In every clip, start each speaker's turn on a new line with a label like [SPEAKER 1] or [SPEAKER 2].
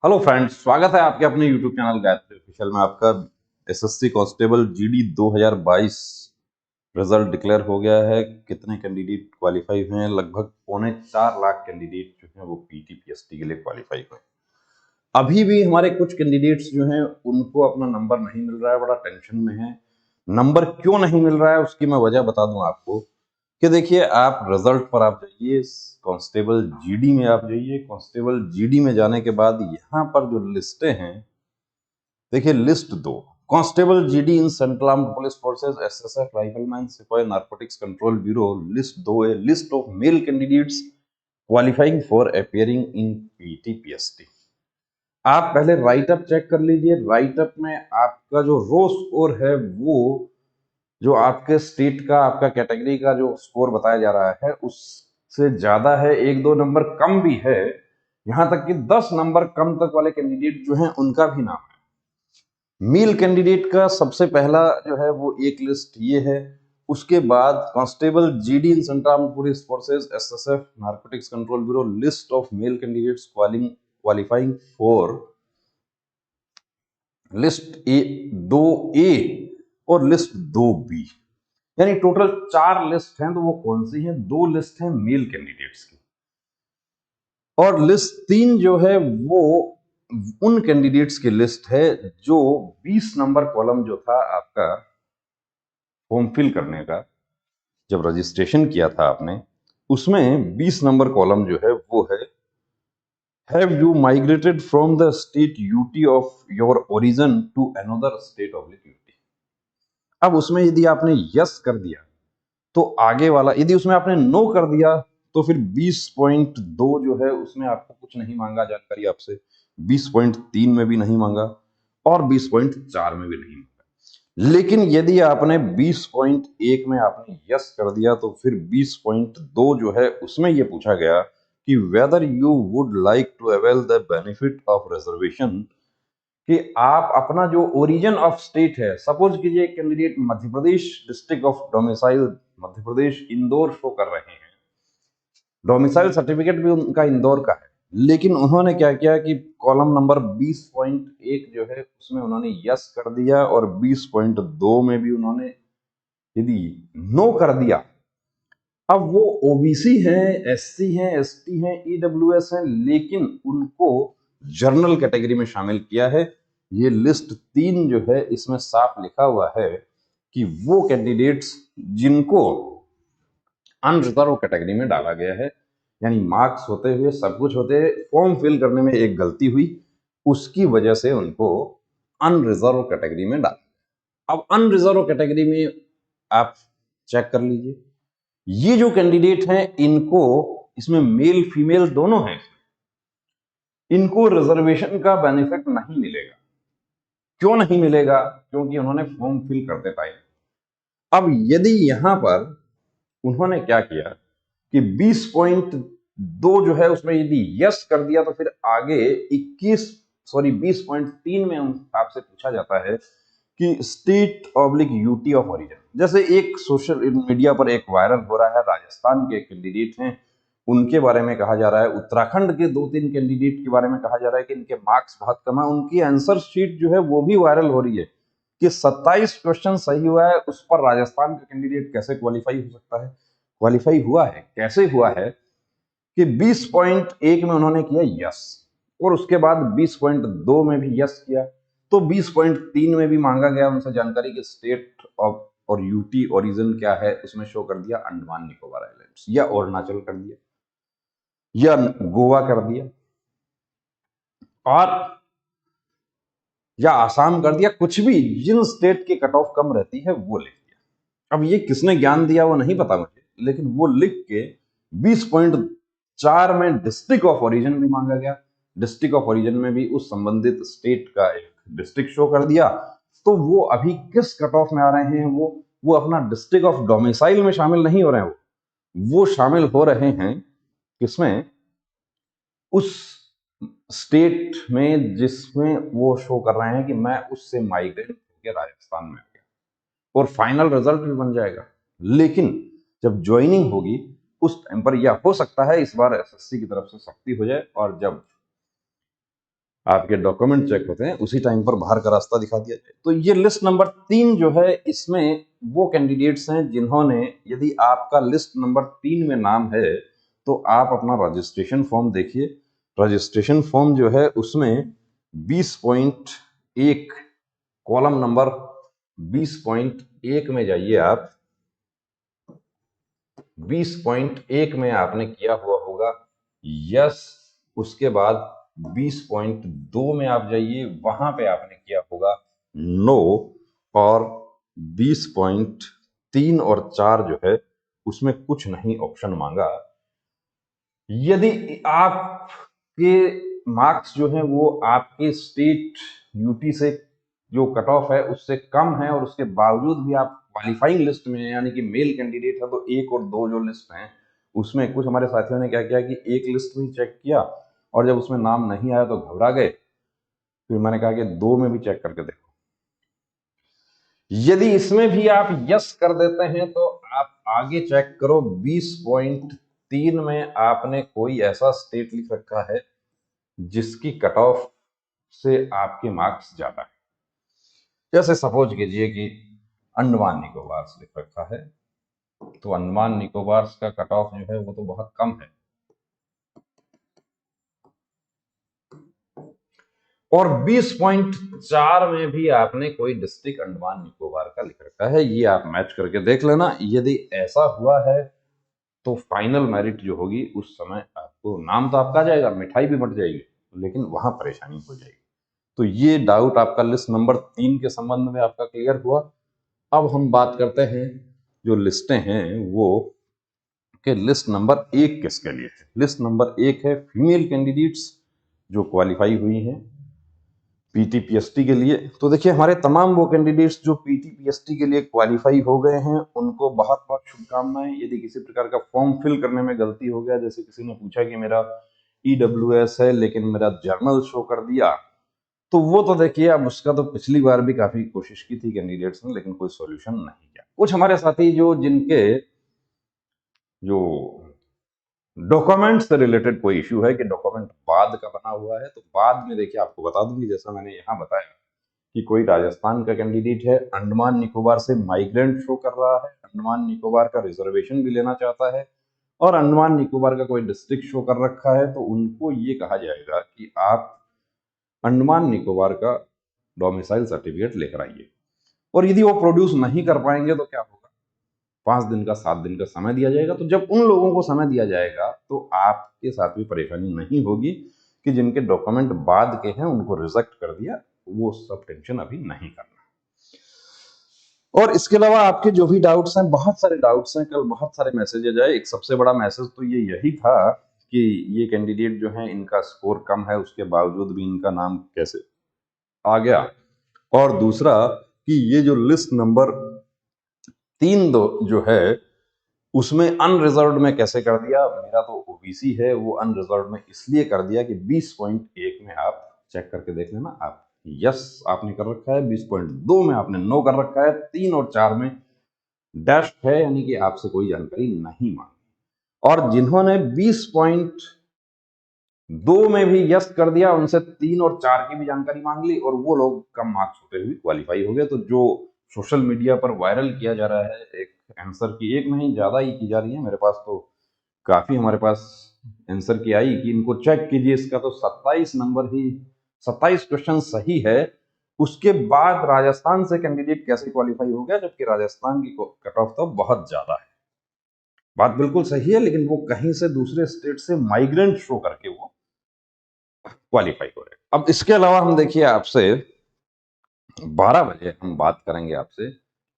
[SPEAKER 1] Hello friends, स्वागत है आपके अपने यूट्यूब चैनल गायत्री ऑफिशियल में। आपका SSC constable GD 2022 result declare हो गया है। कितने कैंडिडेट क्वालिफाई हुए हैं? लगभग 4.25 लाख कैंडिडेट जो हैं वो पीटी पीएसटी के लिए क्वालिफाई हुए हैं। अभी भी हमारे कुछ कैंडिडेट्स जो हैं उनको अपना नंबर नहीं मिल रहा है, बड़ा टेंशन में है। नंबर क्यों नहीं मिल रहा है उसकी मैं वजह बता दूं आपको कि देखिए, आप रिजल्ट पर आप जाइए, कांस्टेबल जीडी में आप जाइए। कांस्टेबल जीडी में जाने के बाद यहाँ पर जो लिस्टें हैं, देखिए list 2, constable GD in central armed police forces, SSF, rifleman, सिपाही, नारकोटिक्स कंट्रोल ब्यूरो। लिस्ट 2 है list of male candidates qualifying for appearing in PT PST. आप पहले राइट अप चेक कर लीजिए। राइट अप में आपका जो रो स्कोर है वो जो आपके स्टेट का, आपका कैटेगरी का जो स्कोर बताया जा रहा है उससे ज्यादा है, 1-2 नंबर कम भी है, यहां तक कि 10 नंबर कम तक वाले कैंडिडेट जो हैं उनका भी नाम है। मेल कैंडिडेट का सबसे पहला जो है वो एक लिस्ट ये है। उसके बाद constable GD in central armed police forces, SSF, narcotics control bureau. List of male candidates qualifying for list A 2A और लिस्ट 2B, यानी टोटल 4 लिस्ट हैं। तो वो कौन सी हैं? 2 लिस्ट हैं मेल कैंडिडेट्स की, और लिस्ट 3 जो है वो उन कैंडिडेट्स की लिस्ट है जो 20 नंबर कॉलम जो था आपका फॉर्म फिल करने का, जब रजिस्ट्रेशन किया था आपने, उसमें 20 नंबर कॉलम जो है वो है, have you migrated from the state UT of your origin to another state of UT. अब उसमें यदि आपने यस कर दिया तो आगे वाला, यदि उसमें आपने नो कर दिया तो फिर 20.2 जो है उसमें आपको कुछ नहीं मांगा जानकारी आपसे, 20.3 में भी नहीं मांगा और 20.4 में भी नहीं मांगा। लेकिन यदि आपने 20.1 में आपने यस कर दिया तो फिर 20.2 जो है उसमें यह पूछा गया कि whether you would like to avail the benefit of reservation, कि आप अपना जो ओरिजिन ऑफ स्टेट है, सपोज कीजिए candidate Madhya Pradesh district of domicile Madhya Pradesh Indore show कर रहे हैं, डोमिसाइल सर्टिफिकेट भी उनका इंदौर का है, लेकिन उन्होंने क्या किया कि कॉलम नंबर 20.1 जो है उसमें उन्होंने यस कर दिया और 20.2 में भी उन्होंने यदि नो कर दिया। अब वो ओबीसी हैं, एससी हैं, एसटी हैं, ईडब्ल्यूएस हैं, लेकिन उनको जनरल कैटेगरी में शामिल किया है। ये लिस्ट 3 जो है इसमें साफ लिखा हुआ है कि वो कैंडिडेट्स जिनको अनरिजर्व कैटेगरी में डाला गया है, यानी मार्क्स होते हुए सब कुछ होते फॉर्म फिल करने में एक गलती हुई, उसकी वजह से उनको अनरिजर्व कैटेगरी में डाला। अब अनरिजर्व कैटेगरी में आप चेक कर लीजिए, ये जो कैंडिडेट हैं इनको, इसमें मेल फीमेल दोनों हैं, इनको रिजर्वेशन का बेनिफिट नहीं मिलेगा। क्यों नहीं मिलेगा? क्योंकि उन्होंने फॉर्म फिल करते टाइम, अब यदि यहां पर उन्होंने क्या किया कि 20.2 जो है उसमें यदि यस कर दिया तो फिर आगे 20.3 में आपसे पूछा जाता है कि state oblique UT of origin. जैसे एक सोशल मीडिया पर एक वायरल हो रहा है, राजस्थान के कैंडिडेट हैं, उनके बारे में कहा जा रहा है, उत्तराखंड के 2-3 कैंडिडेट के बारे में कहा जा रहा है कि इनके मार्क्स बहुत कम है। उनकी आंसर शीट जो है वो भी वायरल हो रही है कि 27 क्वेश्चन सही हुआ है, उस पर राजस्थान का कैंडिडेट कैसे क्वालिफाई हो सकता है? क्वालिफाई हुआ है, कैसे हुआ है कि 20.1 में उन्होंने किया यस और उसके बाद 20.2 में भी यस किया, तो 20.3 में भी मांगा गया उनसे जानकारी कि स्टेट ऑफ और यूटी ओरिजिन क्या है, उसमें शो कर दिया अंडमान निकोबार आइलैंड्स या अरुणाचल कर दिया या गोवा कर दिया और या आसाम कर दिया, कुछ भी जिन स्टेट की कट ऑफ कम रहती है वो लिख दिया। अब ये किसने ज्ञान दिया वो नहीं पता मुझे, लेकिन वो लिख के 20.4 में डिस्ट्रिक्ट ऑफ ओरिजिन भी मांगा गया, डिस्ट्रिक्ट ऑफ ओरिजिन में भी उस संबंधित स्टेट का एक डिस्ट्रिक्ट शो कर दिया। तो वो अभी किस कट ऑफ में आ रहे हैं? वो अपना डिस्ट्रिक्ट ऑफ डोमिसाइल में शामिल नहीं हो रहे हैं, वो शामिल हो रहे हैं किसमें? उस स्टेट में जिसमें वो शो कर रहे हैं कि मैं उससे माइग्रेट होकर राजस्थान में आ गया, और फाइनल रिजल्ट भी बन जाएगा। लेकिन जब ज्वाइनिंग होगी उस टाइम पर, यह हो सकता है इस बार एसएससी की तरफ से सख्ती हो जाए और जब आपके डॉक्यूमेंट चेक होते हैं उसी टाइम पर बाहर का रास्ता दिखा दिया जाए। तो ये लिस्ट नंबर 3 जो है, इसमें वो कैंडिडेट्स हैं जिन्होंने, यदि आपका लिस्ट नंबर 3 में नाम है तो आप अपना रजिस्ट्रेशन फॉर्म देखिए। रजिस्ट्रेशन फॉर्म जो है उसमें 20.1 कॉलम नंबर 20.1 में जाइए आप। 20.1 में आपने किया हुआ होगा यस। उसके बाद 20.2 में आप जाइए, वहां पे आपने किया होगा नो। और 20.3 और 4 जो है उसमें कुछ नहीं ऑप्शन मांगा। यदि आपके मार्क्स जो हैं वो आपके स्टेट यूटी से जो कट ऑफ है उससे कम है और उसके बावजूद भी आप क्वालिफाइंग लिस्ट में हैं, यानी कि मेल कैंडिडेट है, तो 1 और 2 जो लिस्ट हैं उसमें कुछ हमारे साथियों ने क्या किया कि एक लिस्ट में चेक किया और जब उसमें नाम नहीं आया तो घबरा गए। फिर मैंने कहा कि 2 में भी चेक करके देखो। यदि इसमें भी आप यस कर देते हैं तो आप आगे चेक करो। 20.3 में आपने कोई ऐसा स्टेट लिख रखा है जिसकी कट ऑफ से आपके मार्क्स ज्यादा है। जैसे सपोज कीजिए कि अंडमान निकोबार लिख रखा है, तो अंडमान निकोबार का कट ऑफ जो है वो तो बहुत कम है। और 20.4 में भी आपने कोई डिस्ट्रिक्ट अंडमान निकोबार का लिख रखा है। ये आप मैच करके देख लेना। यदि ऐसा हुआ है तो फाइनल मेरिट जो होगी उस समय आपको नाम तो आपका आ जाएगा, मिठाई भी बट जाएगी, लेकिन वहां परेशानी हो जाएगी। तो ये डाउट आपका लिस्ट नंबर 3 के संबंध में आपका क्लियर हुआ। अब हम बात करते हैं जो लिस्टें हैं वो कि लिस्ट नंबर 1 किसके लिए है। लिस्ट नंबर 1 है फीमेल कैंडिडेट्स जो क्वालिफाई हुई हैं पीटीपीएसटी के लिए। तो देखिए हमारे तमाम वो कैंडिडेट्स जो पीटीपीएसटी के लिए क्वालिफाई हो गए हैं उनको बहुत बहुत शुभकामनाएं। यदि किसी प्रकार का फॉर्म फिल करने में गलती हो गया, जैसे किसी ने पूछा कि मेरा ईडब्ल्यूएस है लेकिन मेरा जर्नल शो कर दिया, तो वो तो देखिए अब उसका तो पिछली बार भी काफी कोशिश की थी कैंडिडेट्स ने, लेकिन कोई सॉल्यूशन नहीं किया। कुछ हमारे साथी जो जिनके जो डॉक्यूमेंट से रिलेटेड कोई इश्यू है कि डॉक्यूमेंट बाद का बना हुआ है, तो बाद में देखिए आपको बता दूंगी। जैसा मैंने यहाँ बताया कि कोई राजस्थान का कैंडिडेट है, अंडमान निकोबार से माइग्रेंट शो कर रहा है, अंडमान निकोबार का रिजर्वेशन भी लेना चाहता है और अंडमान निकोबार का कोई डिस्ट्रिक्ट शो कर रखा है, तो उनको ये कहा जाएगा कि आप अंडमान निकोबार का डोमिसाइल सर्टिफिकेट लेकर आइए। और यदि वो प्रोड्यूस नहीं कर पाएंगे तो क्या होगा, 5 दिन का 7 दिन का समय दिया जाएगा। तो जब उन लोगों को समय दिया जाएगा तो आपके साथ भी परेशानी नहीं होगी कि जिनके डॉक्यूमेंट बाद के हैं उनको रिजेक्ट कर दिया। वो सब टेंशन अभी नहीं करना। और इसके अलावा आपके जो भी डाउट्स हैं, बहुत सारे डाउट्स हैं, कल बहुत सारे मैसेजेज आए। एक सबसे बड़ा मैसेज तो ये यही था कि ये कैंडिडेट जो है इनका स्कोर कम है, उसके बावजूद भी इनका नाम कैसे आ गया। और दूसरा कि ये जो लिस्ट नंबर 3 जो है उसमें अनरिजर्व्ड में कैसे कर दिया। मेरा तो ओबीसी है, वो अनरिजर्व्ड में इसलिए कर दिया कि 20.1 में आप चेक करके देख लेना, आप यस आपने कर रखा है, 20.2 में आपने नो कर रखा है, 3 और 4 में डैश है, यानी कि आपसे कोई जानकारी नहीं मांगी। और जिन्होंने 20.2 में भी यस कर दिया उनसे 3 और 4 की भी जानकारी मांग ली और वो लोग कम मार्क्स होते हुए क्वालिफाई हो गए। तो जो सोशल मीडिया पर वायरल किया जा रहा है एक आंसर की, एक नहीं ज्यादा ही की जा रही है, मेरे पास तो काफी हमारे पास आंसर की आई कि इनको चेक कीजिए, इसका तो 27 नंबर ही 27 क्वेश्चन सही है। उसके बाद राजस्थान से कैंडिडेट कैसे क्वालिफाई हो गया, जबकि राजस्थान की कट ऑफ तो बहुत ज्यादा है। बात बिल्कुल सही है, लेकिन वो कहीं से दूसरे स्टेट से माइग्रेंट शो करके वो क्वालिफाई हो रहे। अब इसके अलावा हम देखिए आपसे 12 बजे हम बात करेंगे, आपसे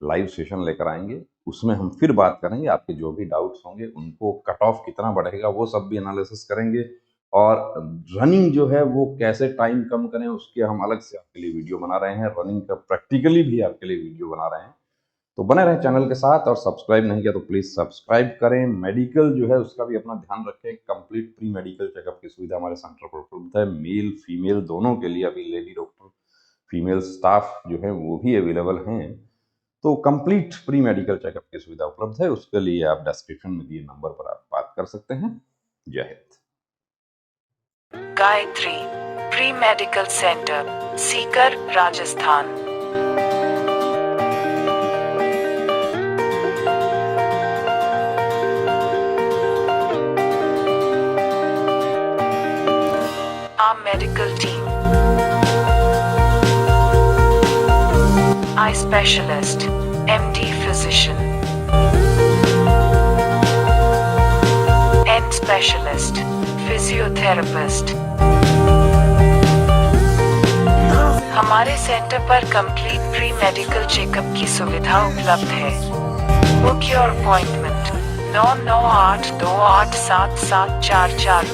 [SPEAKER 1] लाइव सेशन लेकर आएंगे। उसमें हम फिर बात करेंगे, आपके जो भी डाउट्स होंगे उनको कट ऑफ कितना बढ़ेगा वो सब भी एनालिसिस करेंगे। और रनिंग जो है वो कैसे टाइम कम करें उसके हम अलग से आपके लिए वीडियो बना रहे हैं। रनिंग का प्रैक्टिकली भी आपके लिए वीडियो बना रहे हैं, तो बने रहें चैनल के साथ। और सब्सक्राइब नहीं किया तो प्लीज सब्सक्राइब करें। मेडिकल जो है उसका भी अपना ध्यान रखें। कंप्लीट प्री मेडिकल चेकअप की सुविधा हमारे सेंटर पर उपलब्ध है, मेल फीमेल दोनों के लिए। अभी लेडी डॉक्टर फीमेल स्टाफ जो है वो भी अवेलेबल हैं। तो कंप्लीट प्री मेडिकल चेकअप की सुविधा उपलब्ध है, उसके लिए आप डिस्क्रिप्शन में दिए नंबर पर आप बात कर सकते हैं। जय Hind. Gayatri
[SPEAKER 2] pre medical centre, Sikar, Rajasthan. Our medical team. Eye specialist, MD physician. End specialist, physiotherapist. हमारे सेंटर पर कंप्लीट प्री मेडिकल चेकअप की सुविधा उपलब्ध है। Book your appointment 9982877443।